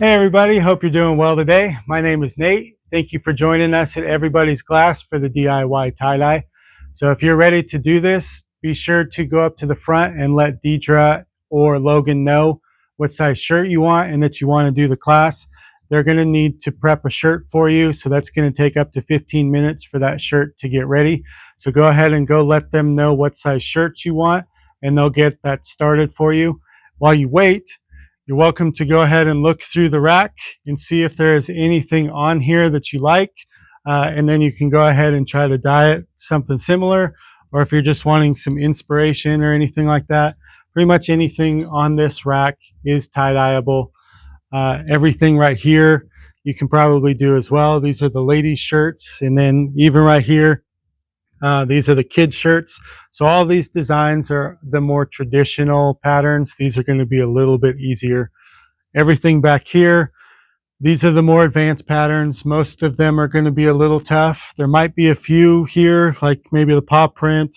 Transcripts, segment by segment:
Hey everybody, hope you're doing well today. My name is Nate. Thank you for joining us at Everybody's Glass for the DIY tie-dye. So if you're ready to do this, be sure to go up to the front and let Deidre or Logan know what size shirt you want and that you want to do the class. They're going to need to prep a shirt for you, so that's going to take up to 15 minutes for that shirt to get ready. So go ahead and go let them know what size shirt you want, and they'll get that started for you. While you wait, you're welcome to go ahead and look through the rack and see if there is anything on here that you like. And then you can go ahead and try to dye it something similar. Or if you're just wanting some inspiration or anything like that, pretty much anything on this rack is tie-dyeable. Everything right here you can probably do as well. These are the ladies' shirts. And then even right here, these are the kids' shirts. So all these designs are the more traditional patterns. These are going to be a little bit easier. Everything back here, these are the more advanced patterns. Most of them are going to be a little tough. There might be a few here, like maybe the paw print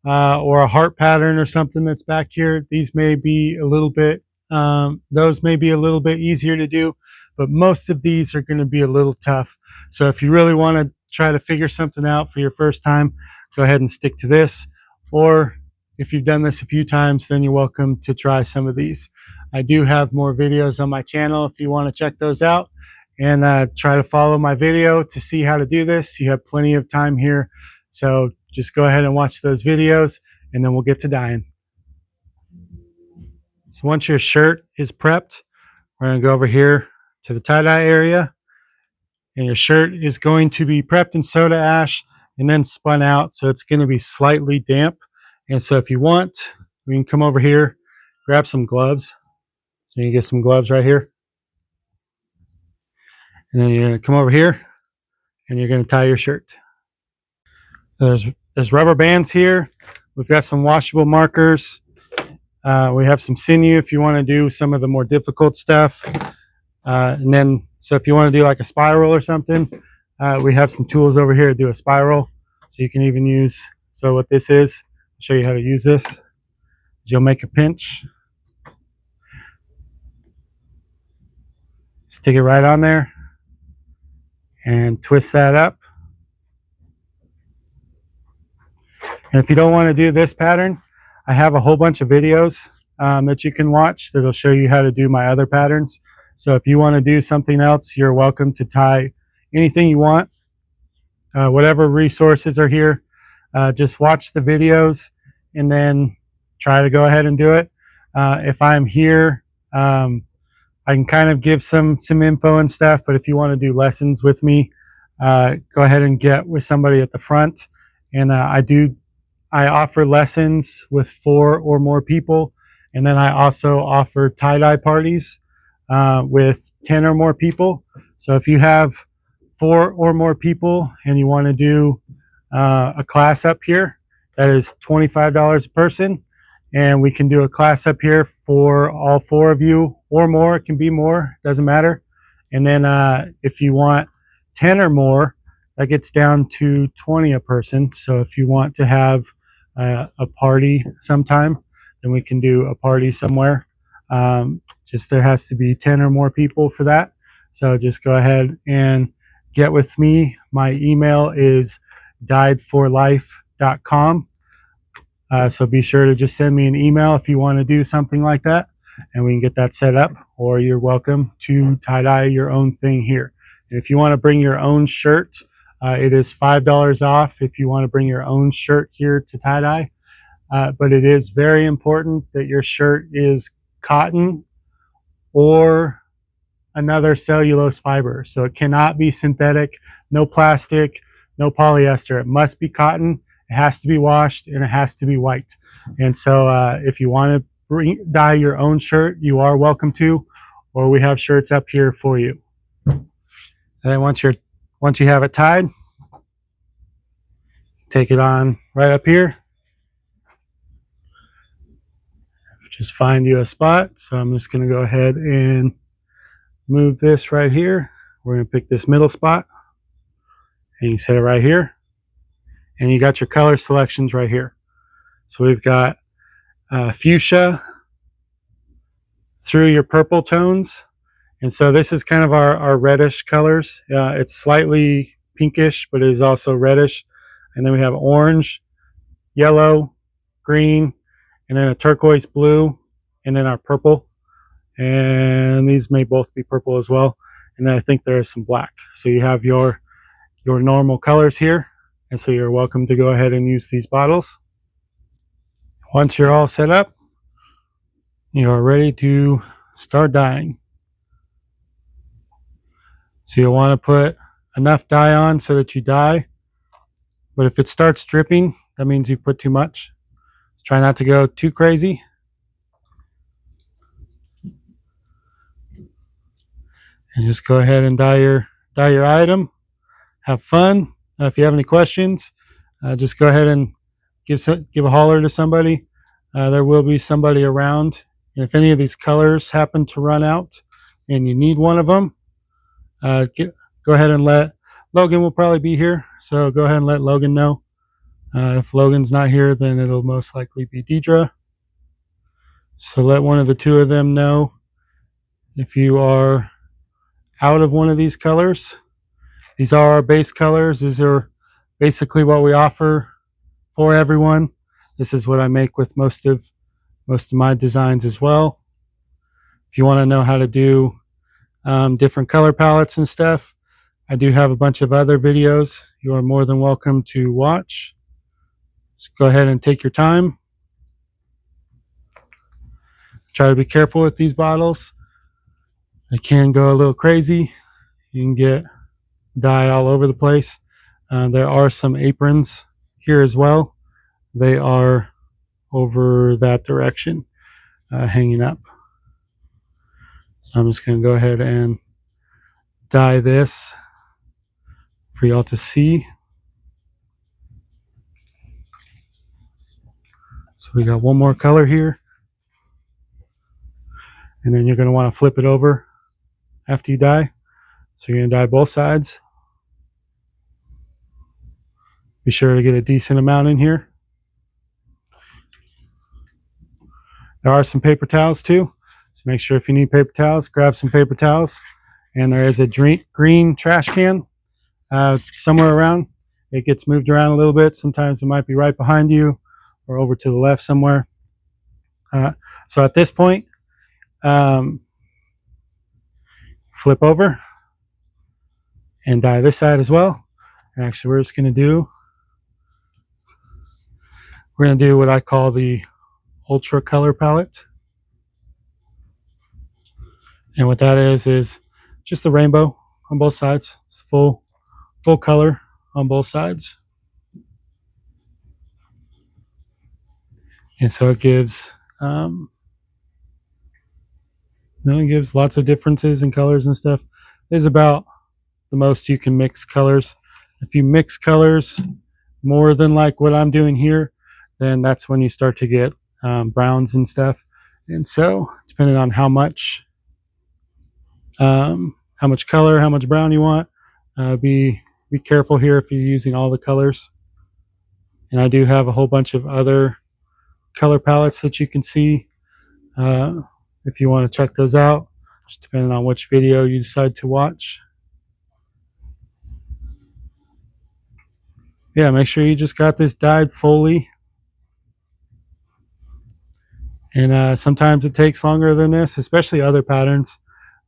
or a heart pattern or something that's back here. These may be a little bit, those may be a little bit easier to do, but most of these are going to be a little tough. So if you really want to try to figure something out for your first time, go ahead and stick to this. Or if you've done this a few times, then you're welcome to try some of these. I do have more videos on my channel if you want to check those out, and try to follow my video to see how to do this. You have plenty of time here, so just go ahead and watch those videos, and then we'll get to dyeing. So once your shirt is prepped, we're going to go over here to the tie-dye area, and your shirt is going to be prepped in soda ash and then spun out, so it's going to be slightly damp. And so if you want, we can come over here, grab some gloves. So you can get some gloves right here. And then you're going to come over here and you're going to tie your shirt. There's rubber bands here. We've got some washable markers. We have some sinew if you want to do some of the more difficult stuff. And then, so if you want to do like a spiral or something, we have some tools over here to do a spiral. So you can even use, so what this is, I'll show you how to use this. You'll make a pinch. Stick it right on there and twist that up. And if you don't want to do this pattern, I have a whole bunch of videos that you can watch that'll show you how to do my other patterns. So if you want to do something else, you're welcome to tie anything you want. Whatever resources are here, just watch the videos and then try to go ahead and do it. If I'm here, I can kind of give some info and stuff, but if you want to do lessons with me, go ahead and get with somebody at the front. And I offer lessons with 4 or more people. And then I also offer tie-dye parties with 10 or more people. So if you have 4 or more people and you want to do a class up here, that is $25 a person. And we can do a class up here for all 4 of you or more. It can be more, doesn't matter. And then if you want 10 or more, that gets down to 20 a person. So if you want to have a party sometime, then we can do a party somewhere. Just there has to be 10 or more people for that. So just go ahead and get with me. My email is dyedforlife.com. So be sure to just send me an email if you want to do something like that, and we can get that set up. Or you're welcome to tie-dye your own thing here. And if you want to bring your own shirt, it is $5 off if you want to bring your own shirt here to tie-dye. But it is very important that your shirt is cotton or another cellulose fiber. So it cannot be synthetic, no plastic, no polyester. It must be cotton. It has to be washed and it has to be white. And so if you want to dye your own shirt, you are welcome to, or we have shirts up here for you. And then once you have it tied, take it on right up here. Just find you a spot. So I'm just going to go ahead and move this right here. We're going to pick this middle spot and you set it right here. And you got your color selections right here. So we've got fuchsia through your purple tones, And so this is kind of our reddish colors. It's slightly pinkish, but it is also reddish. And then we have orange, yellow, green, and then a turquoise blue, and then our purple. And these may both be purple as well. And then I think there is some black. So you have your normal colors here. And so you're welcome to go ahead and use these bottles. Once you're all set up, you are ready to start dyeing. So you'll want to put enough dye on so that you dye. But if it starts dripping, that means you put too much. So try not to go too crazy. And just go ahead and dye your item. Have fun. If you have any questions, just go ahead and give a holler to somebody. There will be somebody around. And if any of these colors happen to run out and you need one of them, go ahead and let Logan will probably be here. So go ahead and let Logan know. If Logan's not here, then it'll most likely be Deidre. So let one of the two of them know if you are out of one of these colors. These are our base colors. These are basically what we offer for everyone. This is what I make with most of my designs as well. If you want to know how to do different color palettes and stuff, I do have a bunch of other videos you are more than welcome to watch. Just go ahead and take your time. Try to be careful with these bottles. They can go a little crazy. You can get dye all over the place. There are some aprons here as well. They are over that direction, hanging up. So I'm just going to go ahead and dye this for y'all to see. So we got one more color here. And then you're going to want to flip it over after you dye. So you're going to dye both sides. Be sure to get a decent amount in here. There are some paper towels too. So make sure if you need paper towels, grab some paper towels. And there is a green trash can somewhere around. It gets moved around a little bit. Sometimes it might be right behind you or over to the left somewhere. So at this point, flip over and dye this side as well. And actually, we're going to do what I call the Ultra Color Palette. And what that is just the rainbow on both sides. It's full color on both sides. And so it gives it gives lots of differences in colors and stuff. This is about the most you can mix colors. If you mix colors more than like what I'm doing here, then that's when you start to get browns and stuff. And so depending on how much color, how much brown you want, be careful here if you're using all the colors. And I do have a whole bunch of other color palettes that you can see if you want to check those out, just depending on which video you decide to watch. Yeah, make sure you just got this dyed fully. And sometimes it takes longer than this, especially other patterns.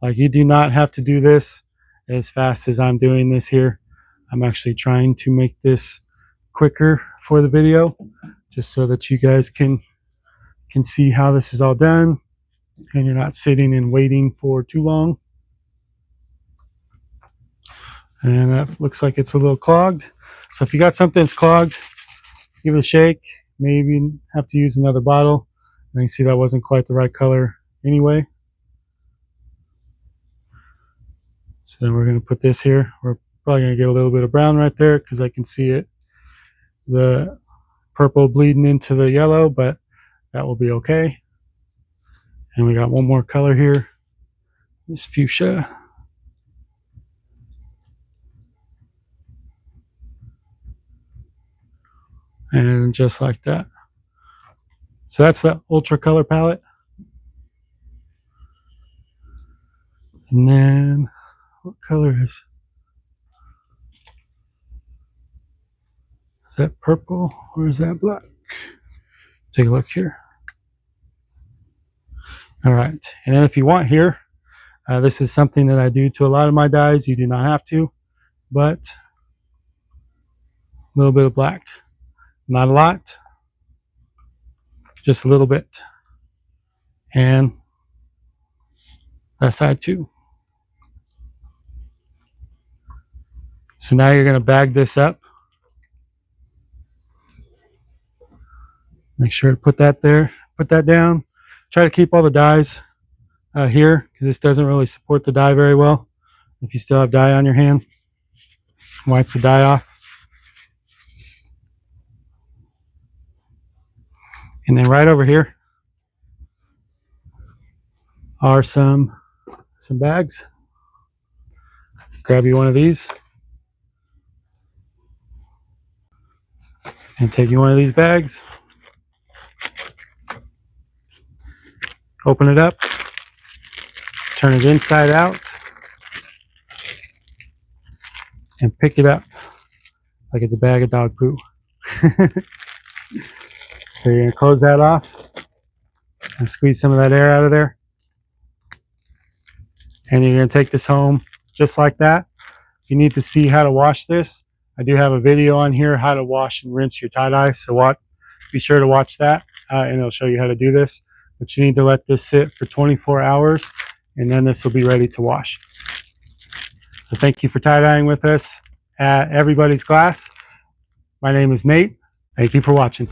Like, you do not have to do this as fast as I'm doing this here. I'm actually trying to make this quicker for the video, just so that you guys can see how this is all done and you're not sitting and waiting for too long. And that looks like it's a little clogged. So if you got something that's clogged, give it a shake. Maybe have to use another bottle. And you see that wasn't quite the right color anyway. So then we're going to put this here. We're probably going to get a little bit of brown right there because I can see it, the purple bleeding into the yellow, but that will be okay. And we got one more color here, this fuchsia. And just like that. So that's the Ultra Color Palette. And then, what color is that purple or is that black? Take a look here. All right, and then if you want here, this is something that I do to a lot of my dyes. You do not have to, but a little bit of black. Not a lot, just a little bit. And that side too. So now you're going to bag this up. Make sure to put that there, put that down. Try to keep all the dyes here because this doesn't really support the dye very well. If you still have dye on your hand, wipe the dye off. And then right over here are some bags. Grab you one of these and take you one of these bags. Open it up, turn it inside out, and pick it up like it's a bag of dog poo. So you're going to close that off and squeeze some of that air out of there. And you're going to take this home just like that. If you need to see how to wash this, I do have a video on here how to wash and rinse your tie-dye. So be sure to watch that and it'll show you how to do this. But you need to let this sit for 24 hours and then this will be ready to wash. So thank you for tie-dyeing with us at Everybody's Glass. My name is Nate. Thank you for watching.